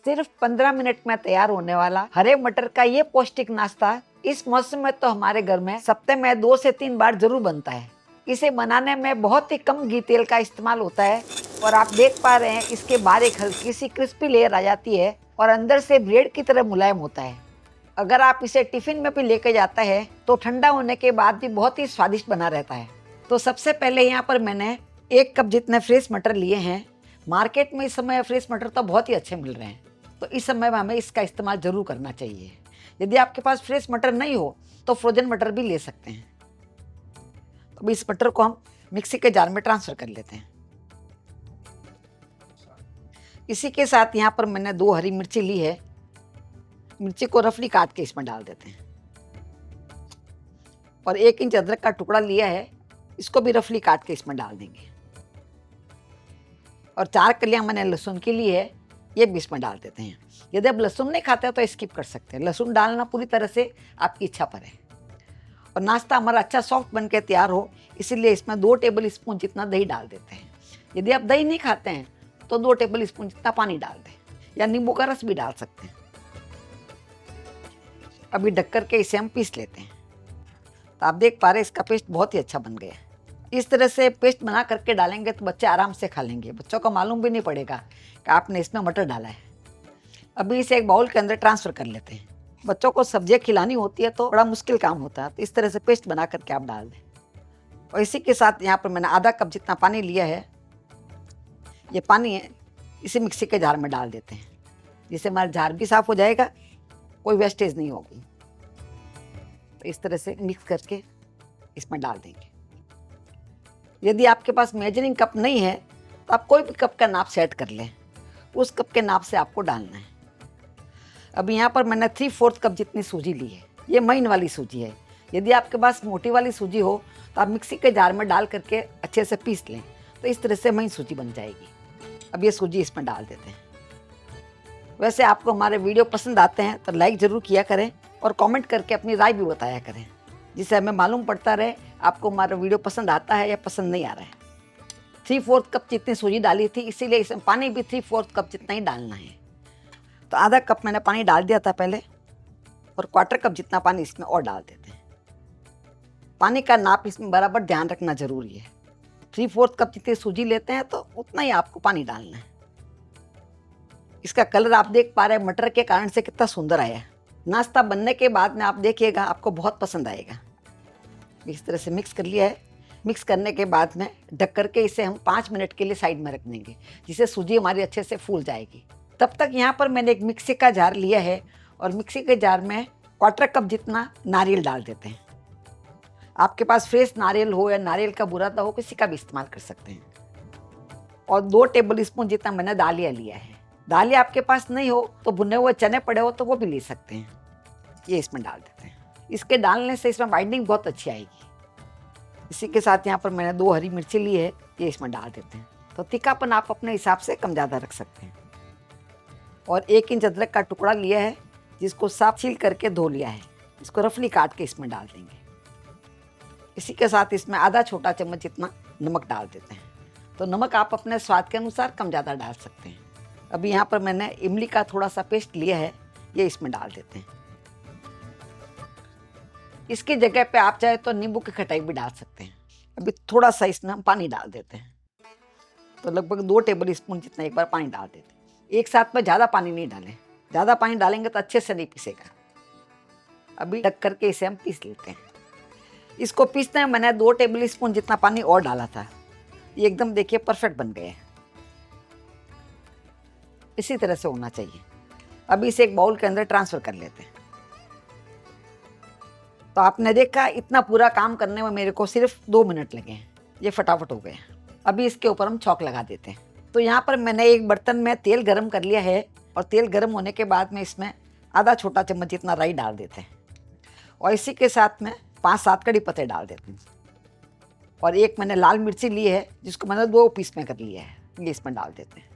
सिर्फ 15 मिनट में तैयार होने वाला हरे मटर का ये पौष्टिक नाश्ता इस मौसम में तो हमारे घर में सप्ताह में 2 से 3 बार जरूर बनता है। इसे बनाने में बहुत ही कम घी तेल का इस्तेमाल होता है और आप देख पा रहे हैं इसके बाहर एक हल्की सी क्रिस्पी लेयर आ जाती है और अंदर से ब्रेड की तरह मुलायम होता है। अगर आप इसे टिफिन में भी लेके जाता है तो ठंडा होने के बाद भी बहुत ही स्वादिष्ट बना रहता है। तो सबसे पहले यहाँ पर मैंने 1 कप जितने फ्रेश मटर लिए हैं। मार्केट में इस समय फ्रेश मटर तो बहुत ही अच्छे मिल रहे हैं, तो इस समय में हमें इसका इस्तेमाल जरूर करना चाहिए। यदि आपके पास फ्रेश मटर नहीं हो तो फ्रोजन मटर भी ले सकते हैं। अब इस मटर को हम मिक्सी के जार में ट्रांसफर कर लेते हैं। इसी के साथ यहाँ पर मैंने 2 हरी मिर्ची ली है। मिर्ची को रफली काट के इसमें डाल देते हैं और 1 इंच अदरक का टुकड़ा लिया है, इसको भी रफली काट के इसमें डाल देंगे। और 4 कलियां मैंने लहसुन की ली है, ये भी इसमें डाल देते हैं। यदि आप लहसुन नहीं खाते तो स्किप कर सकते हैं, लहसुन डालना पूरी तरह से आपकी इच्छा पर है। और नाश्ता हमारा अच्छा सॉफ्ट बन के तैयार हो इसीलिए इसमें 2 टेबल स्पून जितना दही डाल देते हैं। यदि आप दही नहीं खाते हैं तो 2 टेबल स्पून जितना पानी डाल दें या नींबू का रस भी डाल सकते हैं। अभी ढक कर के इसे हम पीस लेते हैं। तो आप देख पा रहे हैं इसका पेस्ट बहुत ही अच्छा बन गया है। इस तरह से पेस्ट बना करके डालेंगे तो बच्चे आराम से खा लेंगे, बच्चों को मालूम भी नहीं पड़ेगा कि आपने इसमें मटर डाला है। अभी इसे एक बाउल के अंदर ट्रांसफ़र कर लेते हैं। बच्चों को सब्जियां खिलानी होती है तो बड़ा मुश्किल काम होता है, तो इस तरह से पेस्ट बना करके आप डाल दें। और इसी के साथ यहाँ पर मैंने आधा कप जितना पानी लिया है, ये पानी है, इसे मिक्सी के जार में डाल देते हैं, जिससे हमारा जार भी साफ़ हो जाएगा, कोई वेस्टेज नहीं होगी। तो इस तरह से मिक्स करके इसमें डाल देंगे। यदि आपके पास मेजरिंग कप नहीं है तो आप कोई भी कप का नाप सेट कर लें, उस कप के नाप से आपको डालना है। अभी यहाँ पर मैंने 3/4 कप जितनी सूजी ली है, ये महीन वाली सूजी है। यदि आपके पास मोटी वाली सूजी हो तो आप मिक्सी के जार में डाल करके अच्छे से पीस लें, तो इस तरह से महीन सूजी बन जाएगी। अब ये सूजी इसमें डाल देते हैं। वैसे आपको हमारे वीडियो पसंद आते हैं तो लाइक ज़रूर किया करें और कमेंट करके अपनी राय भी बताया करें, जिससे हमें मालूम पड़ता रहे आपको हमारा वीडियो पसंद आता है या पसंद नहीं आ रहा है। 3/4 कप जितनी सूजी डाली थी, इसीलिए इसमें पानी भी 3/4 कप जितना ही डालना है। तो आधा कप मैंने पानी डाल दिया था पहले, और 1/4 कप जितना पानी इसमें और डाल देते हैं। पानी का नाप इसमें बराबर ध्यान रखना जरूरी है। 3/4 कप जितनी सूजी लेते हैं तो उतना ही आपको पानी डालना है। इसका कलर आप देख पा रहे हैं मटर के कारण से कितना सुंदर आया है। नाश्ता बनने के बाद में आप देखिएगा, आपको बहुत पसंद आएगा। इस तरह से मिक्स कर लिया है। मिक्स करने के बाद में ढक करके इसे हम 5 मिनट के लिए साइड में रख देंगे, जिससे सूजी हमारी अच्छे से फूल जाएगी। तब तक यहाँ पर मैंने एक मिक्सी का जार लिया है और मिक्सी के जार में 1/4 कप जितना नारियल डाल देते हैं। आपके पास फ्रेश नारियल हो या नारियल का बुरादा हो, किसी का भी इस्तेमाल कर सकते हैं। और 2 टेबल स्पून जितना मैंने दालिया लिया है। दालिया आपके पास नहीं हो तो भुने हुए चने पड़े हो तो वो भी ले सकते हैं। ये इसमें डाल देते हैं। इसके डालने से इसमें बाइंडिंग बहुत अच्छी आएगी। इसी के साथ यहाँ पर मैंने 2 हरी मिर्ची ली है, ये इसमें डाल देते हैं। तो तीखापन आप अपने हिसाब से कम ज़्यादा रख सकते हैं। और 1 इंच अदरक का टुकड़ा लिया है, जिसको साफ छील करके धो लिया है, इसको रफली काट के इसमें डाल देंगे। इसी के साथ इसमें आधा छोटा चम्मच जितना नमक डाल देते हैं। तो नमक आप अपने स्वाद के अनुसार कम ज़्यादा डाल सकते हैं। अभी यहाँ पर मैंने इमली का थोड़ा सा पेस्ट लिया है, ये इसमें डाल देते हैं। इसकी जगह पे आप चाहे तो नींबू की खटाई भी डाल सकते हैं। अभी थोड़ा सा इसमें हम पानी डाल देते हैं, तो लगभग 2 टेबल स्पून जितना एक बार पानी डाल देते हैं। एक साथ में ज़्यादा पानी नहीं डालें, ज़्यादा पानी डालेंगे तो अच्छे से नहीं पीसेगा। अभी ढक करके इसे हम पीस लेते हैं। इसको पीसने में मैंने 2 टेबल स्पून जितना पानी और डाला था। ये एकदम देखिए परफेक्ट बन गया है। इसी तरह से होना चाहिए। अभी इसे एक बाउल के अंदर ट्रांसफ़र कर लेते हैं। तो आपने देखा इतना पूरा काम करने में मेरे को सिर्फ 2 मिनट लगे हैं, ये फटाफट हो गया। अभी इसके ऊपर हम छौंक लगा देते हैं। तो यहाँ पर मैंने एक बर्तन में तेल गरम कर लिया है और तेल गरम होने के बाद में इसमें आधा छोटा चम्मच जितना राई डाल देते हैं और इसी के साथ में 5-7 कड़ी पत्ते डाल देते हैं। और एक मैंने लाल मिर्ची ली है, जिसको मैंने 2 पीस में कर लिया है, ये इसमें डाल देते हैं।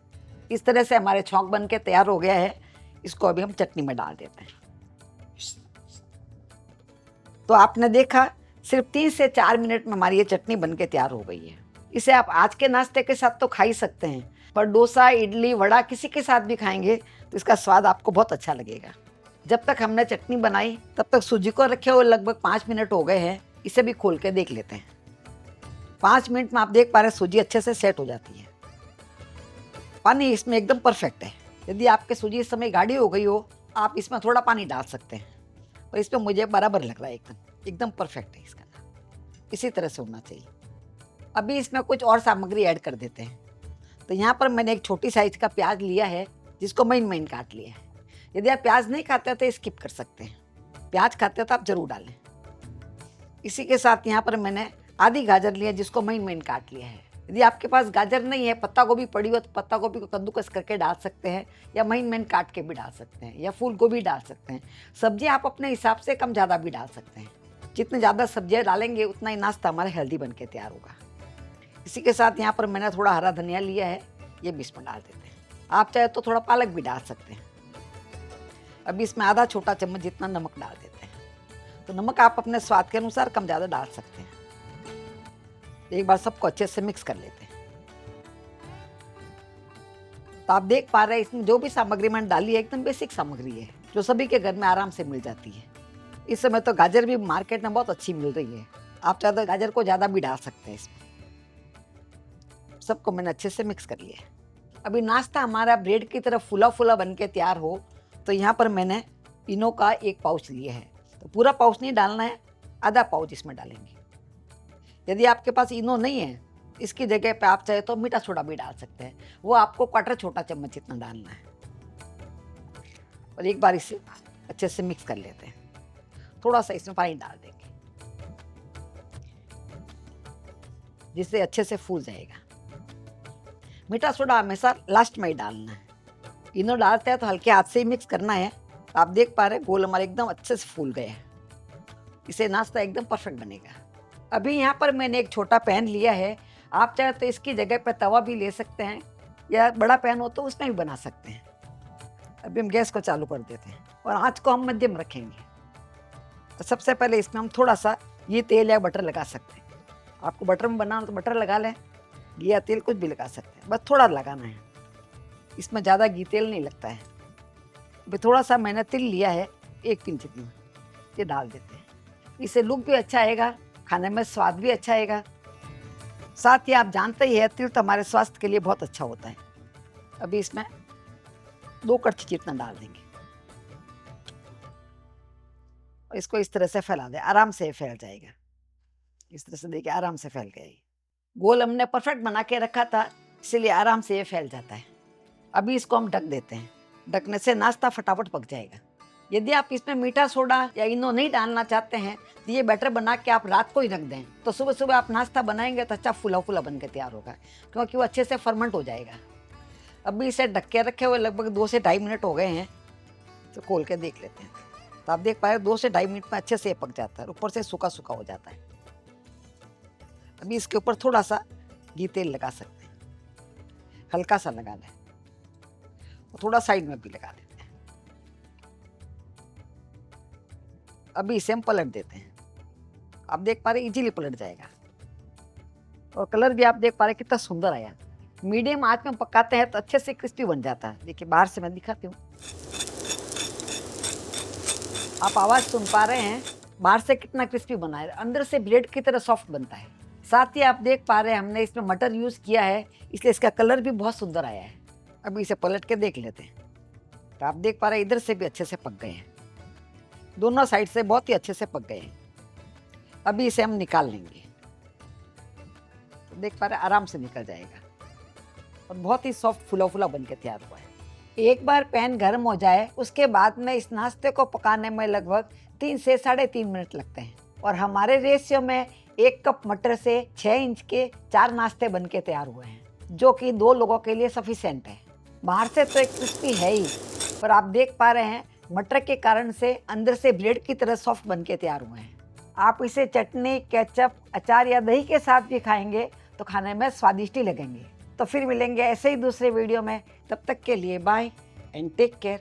इस तरह से हमारे छौंक बन के तैयार हो गया है। इसको अभी हम चटनी में डाल देते हैं। तो आपने देखा सिर्फ 3 से 4 मिनट में हमारी ये चटनी बन के तैयार हो गई है। इसे आप आज के नाश्ते के साथ तो खा ही सकते हैं, पर डोसा, इडली, वड़ा किसी के साथ भी खाएंगे तो इसका स्वाद आपको बहुत अच्छा लगेगा। जब तक हमने चटनी बनाई तब तक सूजी को रखे हुए लगभग 5 मिनट हो गए हैं। इसे भी खोल के देख लेते हैं। 5 मिनट में आप देख पा रहे हैं सूजी अच्छे से सेट हो जाती है। पानी इसमें एकदम परफेक्ट है। यदि आपके सूजी इस समय गाढ़ी हो गई हो, आप इसमें थोड़ा पानी डाल सकते हैं, और इसमें मुझे बराबर लग रहा है, एकदम परफेक्ट है इसका। इसी तरह से होना चाहिए। अभी इसमें कुछ और सामग्री ऐड कर देते हैं। तो यहाँ पर मैंने एक छोटी साइज का प्याज लिया है, जिसको महीन महीन काट लिया है। यदि आप प्याज नहीं खाते तो स्किप कर सकते हैं। प्याज खाते हो तो आप जरूर डालें। इसी के साथ यहाँ पर मैंने आधी गाजर लिया, जिसको महीन महीन काट लिया है। यदि आपके पास गाजर नहीं है, पत्ता गोभी पड़ी हो, तो पत्ता गोभी को कद्दूकस करके डाल सकते हैं, या महीन महीन काट के भी डाल सकते हैं, या फूल गोभी डाल सकते हैं। सब्जी आप अपने हिसाब से कम ज़्यादा भी डाल सकते हैं। जितने ज़्यादा सब्जियाँ डालेंगे उतना ही नाश्ता हमारा हेल्दी बन के तैयार होगा। इसी के साथ यहाँ पर मैंने थोड़ा हरा धनिया लिया है, ये भी इसमें डाल देते हैं। आप चाहे तो थोड़ा पालक भी डाल सकते हैं। अभी इसमें आधा छोटा चम्मच जितना नमक डाल देते हैं। तो नमक आप अपने स्वाद के अनुसार कम ज़्यादा डाल सकते हैं। एक बार सबको अच्छे से मिक्स कर लेते हैं। तो आप देख पा रहे हैं इसमें जो भी सामग्री मैंने डाली है एकदम बेसिक सामग्री है, जो सभी के घर में आराम से मिल जाती है। इस समय तो गाजर भी मार्केट में बहुत अच्छी मिल रही है। आप चाहे तो गाजर को ज़्यादा भी डाल सकते हैं इसमें। सबको मैंने अच्छे से मिक्स कर लिया है। अभी नाश्ता हमारा ब्रेड की तरह फूला फूला बन के तैयार हो, तो यहाँ पर मैंने इनो का 1 पाउच लिया है। तो पूरा पाउच नहीं डालना है, आधा पाउच इसमें डालेंगे। यदि आपके पास इनो नहीं है, इसकी जगह पे आप चाहे तो मीठा सोडा भी डाल सकते हैं। वो आपको क्वार्टर छोटा चम्मच इतना डालना है। और एक बार इसे अच्छे से मिक्स कर लेते हैं। थोड़ा सा इसमें पानी डाल देंगे, जिससे अच्छे से फूल जाएगा। मीठा सोडा हमेशा लास्ट में ही डालना है। इनो डालते हैं तो हल्के हाथ से ही मिक्स करना है। आप देख पा रहे हैं गोल हमारे एकदम अच्छे से फूल गए हैं। इसे नाश्ता एकदम परफेक्ट बनेगा। अभी यहाँ पर मैंने एक छोटा पैन लिया है। आप चाहे तो इसकी जगह पर तवा भी ले सकते हैं, या बड़ा पैन हो तो उसमें भी बना सकते हैं। अभी हम गैस को चालू कर देते हैं और आँच को हम मध्यम रखेंगे। तो सबसे पहले इसमें हम थोड़ा सा ये तेल या बटर लगा सकते हैं। आपको बटर में बनाना तो बटर लगा लें, घी या तेल कुछ भी लगा सकते हैं, बस थोड़ा लगाना है। इसमें ज़्यादा घी तेल नहीं लगता है। अभी थोड़ा सा मैंने तिल लिया है, 1 पिंच जितना, ये डाल देते हैं। इससे लुक भी अच्छा आएगा, खाने में स्वाद भी अच्छा आएगा। साथ ही आप जानते ही हैं तिल तो हमारे स्वास्थ्य के लिए बहुत अच्छा होता है। अभी इसमें 2 कड़छी जितना डाल देंगे और इसको इस तरह से फैला दें। आराम से फैल जाएगा। इस तरह से देखिए आराम से फैल गया। गोल हमने परफेक्ट बना के रखा था, इसीलिए आराम से ये फैल जाता है। अभी इसको हम ढक देते हैं। ढकने से नाश्ता फटाफट पक जाएगा। यदि आप इसमें मीठा सोडा या इनो नहीं डालना चाहते हैं, तो ये बैटर बना के आप रात को ही रख दें। तो सुबह सुबह आप नाश्ता बनाएंगे तो अच्छा फूला फूला बन के तैयार होगा, क्योंकि वो अच्छे से फर्मेंट हो जाएगा। अभी इसे ढक के रखे हुए लगभग 2 से 2.5 मिनट हो गए हैं। तो खोल के देख लेते हैं। तो आप देख पाए 2 से 2.5 मिनट में अच्छे से पक जाता है, ऊपर से सूखा सूखा हो जाता है। अभी इसके ऊपर थोड़ा सा घी तेल लगा सकते हैं, हल्का सा लगा लें, और थोड़ा साइड में भी लगा देते हैं। अभी इसे हम पलट देते हैं। आप देख पा रहे इजीली पलट जाएगा, और कलर भी आप देख पा रहे कितना सुंदर आया। मीडियम आंच में पकाते हैं तो अच्छे से क्रिस्पी बन जाता है। देखिए बाहर से मैं दिखाती हूँ, आप आवाज़ सुन पा रहे हैं बाहर से कितना क्रिस्पी बना है, अंदर से ब्रेड की तरह सॉफ्ट बनता है। साथ ही आप देख पा रहे हैं हमने इसमें मटर यूज़ किया है, इसलिए इसका कलर भी बहुत सुंदर आया है। अभी इसे पलट के देख लेते हैं। तो आप देख पा रहे हैं इधर से भी अच्छे से पक गए हैं, दोनों साइड से बहुत ही अच्छे से पक गए हैं। अभी इसे हम निकाल लेंगे। तो देख पा रहे हैं आराम से निकल जाएगा, और बहुत ही सॉफ्ट फूला फूला बन के तैयार हुआ है। एक बार पैन गर्म हो जाए, उसके बाद में इस नाश्ते को पकाने में लगभग 3 से 3.5 मिनट लगते हैं। और हमारे रेशियो में 1 कप मटर से 6 इंच के 4 नाश्ते बन के तैयार हुए हैं, जो कि 2 लोगों के लिए सफिशिएंट है। बाहर से तो एक क्रिस्पी है ही, पर आप देख पा रहे हैं मटर के कारण से अंदर से ब्रेड की तरह सॉफ्ट बन के तैयार हुए हैं। आप इसे चटनी, केचप, अचार या दही के साथ भी खाएंगे तो खाने में स्वादिष्ट ही लगेंगे। तो फिर मिलेंगे ऐसे ही दूसरे वीडियो में। तब तक के लिए बाय एंड टेक केयर।